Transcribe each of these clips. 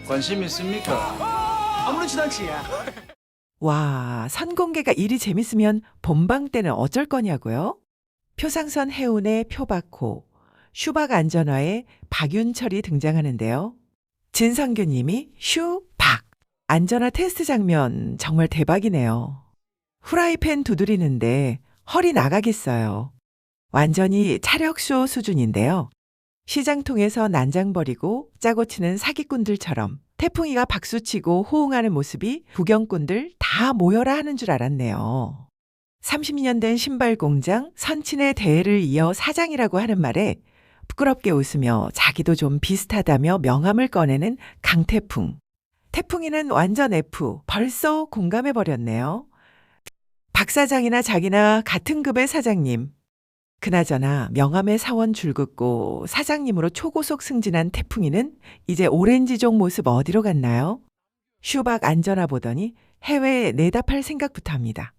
관심 있습니까? 아무렇지도 않지. 와, 선공개가 이리 재밌으면 본방 때는 어쩔 거냐고요? 표상선 해운의 표박호, 슈박 안전화의 박윤철이 등장하는데요. 진성규 님이 슈박 안전화 테스트 장면 정말 대박이네요. 후라이팬 두드리는데 허리 나가겠어요. 완전히 차력쇼 수준인데요. 시장통에서 난장버리고 짜고 치는 사기꾼들처럼 태풍이가 박수치고 호응하는 모습이 구경꾼들 다 모여라 하는 줄 알았네요. 30년 된 신발 공장 선친의 대회를 이어 사장이라고 하는 말에 부끄럽게 웃으며 자기도 좀 비슷하다며 명함을 꺼내는 강태풍. 태풍이는 완전 F, 벌써 공감해버렸네요. 박 사장이나 자기나 같은 급의 사장님. 그나저나 명함의 사원 줄긋고 사장님으로 초고속 승진한 태풍이는 이제 오렌지족 모습 어디로 갔나요? 슈박 안전화 보더니 해외에 내다팔 생각부터 합니다.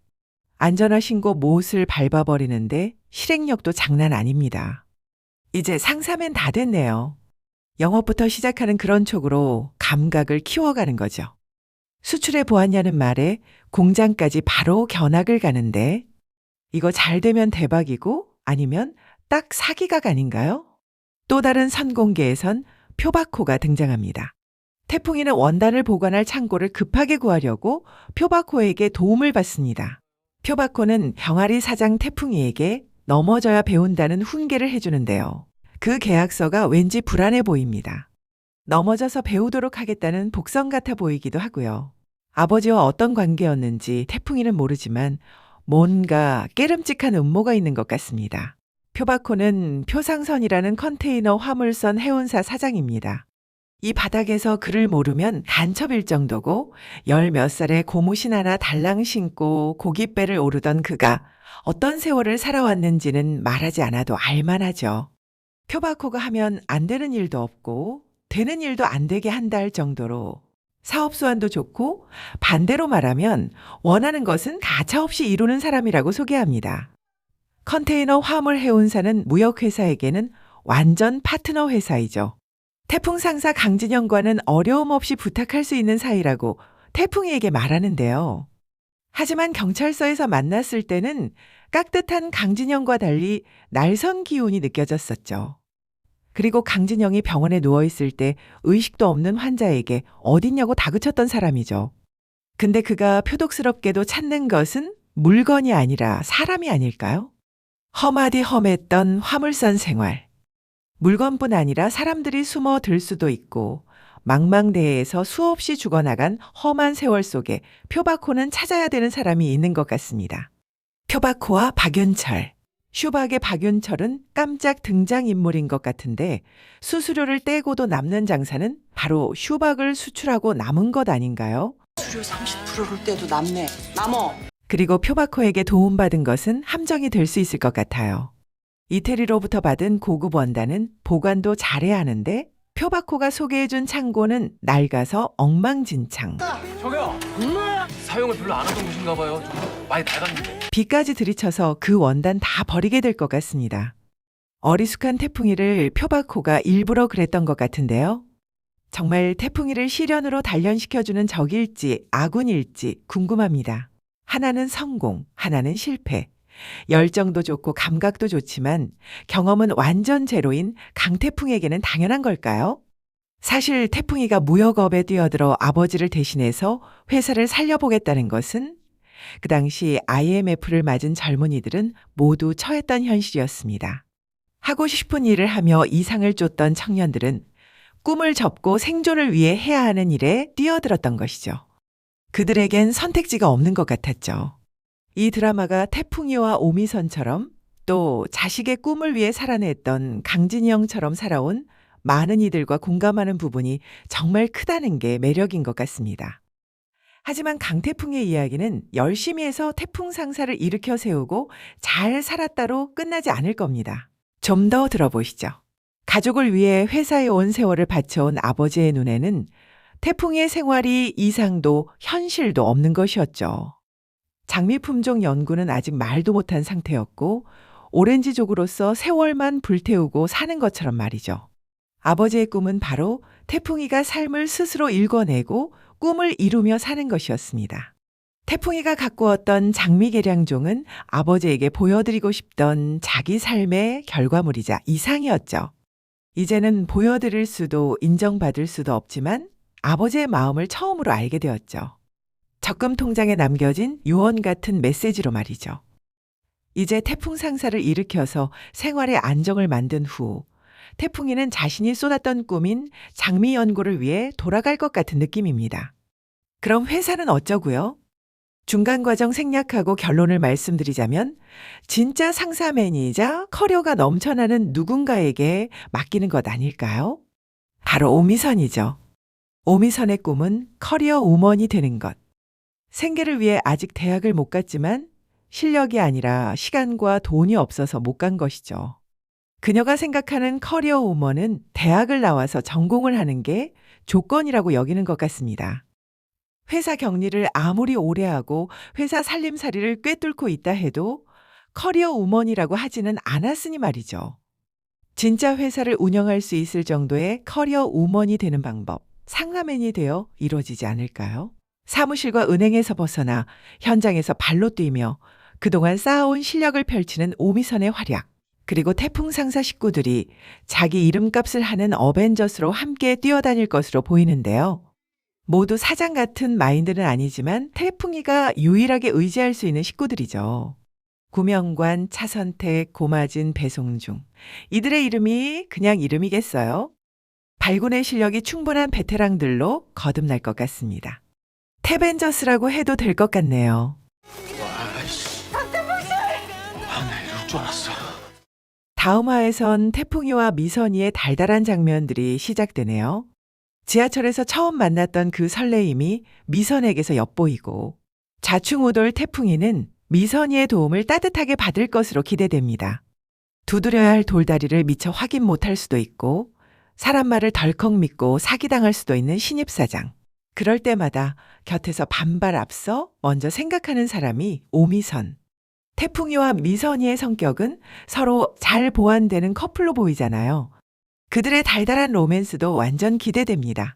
안전화 신고 못을 밟아버리는데 실행력도 장난 아닙니다. 이제 상사면 다 됐네요. 영업부터 시작하는 그런 촉으로 감각을 키워가는 거죠. 수출해 보았냐는 말에 공장까지 바로 견학을 가는데 이거 잘 되면 대박이고 아니면 딱 사기각 아닌가요? 또 다른 선공개에선 표박호가 등장합니다. 태풍이는 원단을 보관할 창고를 급하게 구하려고 표박호에게 도움을 받습니다. 표박호는 병아리 사장 태풍이에게 넘어져야 배운다는 훈계를 해주는데요. 그 계약서가 왠지 불안해 보입니다. 넘어져서 배우도록 하겠다는 복성 같아 보이기도 하고요. 아버지와 어떤 관계였는지 태풍이는 모르지만 뭔가 깨름직한 음모가 있는 것 같습니다. 표박호는 표상선이라는 컨테이너 화물선 해운사 사장입니다. 이 바닥에서 그를 모르면 간첩일 정도고 열 몇 살에 고무신 하나 달랑 신고 고깃배를 오르던 그가 어떤 세월을 살아왔는지는 말하지 않아도 알만하죠. 표박호가 하면 안 되는 일도 없고 되는 일도 안 되게 한다 할 정도로 사업 수완도 좋고 반대로 말하면 원하는 것은 가차없이 이루는 사람이라고 소개합니다. 컨테이너 화물 해운사는 무역회사에게는 완전 파트너 회사이죠. 태풍 상사 강진영과는 어려움 없이 부탁할 수 있는 사이라고 태풍이에게 말하는데요. 하지만 경찰서에서 만났을 때는 깍듯한 강진영과 달리 날선 기운이 느껴졌었죠. 그리고 강진영이 병원에 누워있을 때 의식도 없는 환자에게 어딨냐고 다그쳤던 사람이죠. 근데 그가 표독스럽게도 찾는 것은 물건이 아니라 사람이 아닐까요? 험하디 험했던 화물선 생활. 물건뿐 아니라 사람들이 숨어 들 수도 있고 망망대해에서 수없이 죽어나간 험한 세월 속에 표박호는 찾아야 되는 사람이 있는 것 같습니다. 표박호와 박윤철. 슈박의 박윤철은 깜짝 등장인물인 것 같은데 수수료를 떼고도 남는 장사는 바로 슈박을 수출하고 남은 것 아닌가요? 수료 30%를 떼도 남네. 남어. 그리고 표박호에게 도움받은 것은 함정이 될 수 있을 것 같아요. 이태리로부터 받은 고급 원단은 보관도 잘해야 하는데 표박호가 소개해준 창고는 낡아서 엉망진창. 저기요. 사용을 별로 안 하던 곳인가 봐요. 좀 많이 낡았는데. 비까지 들이쳐서 그 원단 다 버리게 될 것 같습니다. 어리숙한 태풍이를 표박호가 일부러 그랬던 것 같은데요. 정말 태풍이를 실현으로 단련시켜주는 적일지 아군일지 궁금합니다. 하나는 성공, 하나는 실패. 열정도 좋고 감각도 좋지만 경험은 완전 제로인 강태풍에게는 당연한 걸까요? 사실 태풍이가 무역업에 뛰어들어 아버지를 대신해서 회사를 살려보겠다는 것은 그 당시 IMF를 맞은 젊은이들은 모두 처했던 현실이었습니다. 하고 싶은 일을 하며 이상을 쫓던 청년들은 꿈을 접고 생존을 위해 해야 하는 일에 뛰어들었던 것이죠. 그들에겐 선택지가 없는 것 같았죠. 이 드라마가 태풍이와 오미선처럼 또 자식의 꿈을 위해 살아냈던 강진영처럼 살아온 많은 이들과 공감하는 부분이 정말 크다는 게 매력인 것 같습니다. 하지만 강태풍의 이야기는 열심히 해서 태풍 상사를 일으켜 세우고 잘 살았다로 끝나지 않을 겁니다. 좀 더 들어보시죠. 가족을 위해 회사에 온 세월을 바쳐온 아버지의 눈에는 태풍의 생활이 이상도 현실도 없는 것이었죠. 장미품종 연구는 아직 말도 못한 상태였고 오렌지족으로서 세월만 불태우고 사는 것처럼 말이죠. 아버지의 꿈은 바로 태풍이가 삶을 스스로 읽어내고 꿈을 이루며 사는 것이었습니다. 태풍이가 가꾸었던 장미계량종은 아버지에게 보여드리고 싶던 자기 삶의 결과물이자 이상이었죠. 이제는 보여드릴 수도 인정받을 수도 없지만 아버지의 마음을 처음으로 알게 되었죠. 적금 통장에 남겨진 유언 같은 메시지로 말이죠. 이제 태풍 상사를 일으켜서 생활의 안정을 만든 후 태풍이는 자신이 쏟았던 꿈인 장미 연구를 위해 돌아갈 것 같은 느낌입니다. 그럼 회사는 어쩌고요? 중간 과정 생략하고 결론을 말씀드리자면 진짜 상사맨이자 커리어가 넘쳐나는 누군가에게 맡기는 것 아닐까요? 바로 오미선이죠. 오미선의 꿈은 커리어 우먼이 되는 것. 생계를 위해 아직 대학을 못 갔지만 실력이 아니라 시간과 돈이 없어서 못 간 것이죠. 그녀가 생각하는 커리어 우먼은 대학을 나와서 전공을 하는 게 조건이라고 여기는 것 같습니다. 회사 격리를 아무리 오래 하고 회사 살림살이를 꿰뚫고 있다 해도 커리어 우먼이라고 하지는 않았으니 말이죠. 진짜 회사를 운영할 수 있을 정도의 커리어 우먼이 되는 방법, 상사맨이 되어 이루어지지 않을까요? 사무실과 은행에서 벗어나 현장에서 발로 뛰며 그동안 쌓아온 실력을 펼치는 오미선의 활약, 그리고 태풍 상사 식구들이 자기 이름값을 하는 어벤져스로 함께 뛰어다닐 것으로 보이는데요. 모두 사장 같은 마인드는 아니지만 태풍이가 유일하게 의지할 수 있는 식구들이죠. 구명관, 차선택, 고마진, 배송중. 이들의 이름이 그냥 이름이겠어요? 발군의 실력이 충분한 베테랑들로 거듭날 것 같습니다. 태벤져스라고 해도 될 것 같네요. 와이씨. 나 이럴 줄 알았어. 다음 화에선 태풍이와 미선이의 달달한 장면들이 시작되네요. 지하철에서 처음 만났던 그 설레임이 미선에게서 엿보이고 좌충우돌 태풍이는 미선이의 도움을 따뜻하게 받을 것으로 기대됩니다. 두드려야 할 돌다리를 미처 확인 못할 수도 있고 사람 말을 덜컥 믿고 사기당할 수도 있는 신입사장. 그럴 때마다 곁에서 반발 앞서 먼저 생각하는 사람이 오미선. 태풍이와 미선이의 성격은 서로 잘 보완되는 커플로 보이잖아요. 그들의 달달한 로맨스도 완전 기대됩니다.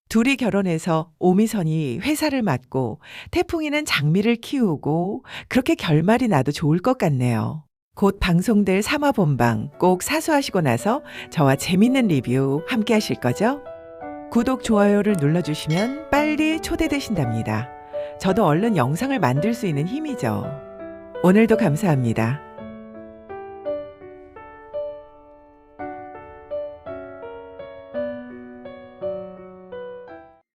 둘이 결혼해서 오미선이 회사를 맡고 태풍이는 장미를 키우고 그렇게 결말이 나도 좋을 것 같네요. 곧 방송될 3화 본방 꼭 사수하시고 나서 저와 재밌는 리뷰 함께 하실 거죠? 구독, 좋아요를 눌러주시면 빨리 초대되신답니다. 저도 얼른 영상을 만들 수 있는 힘이죠. 오늘도 감사합니다.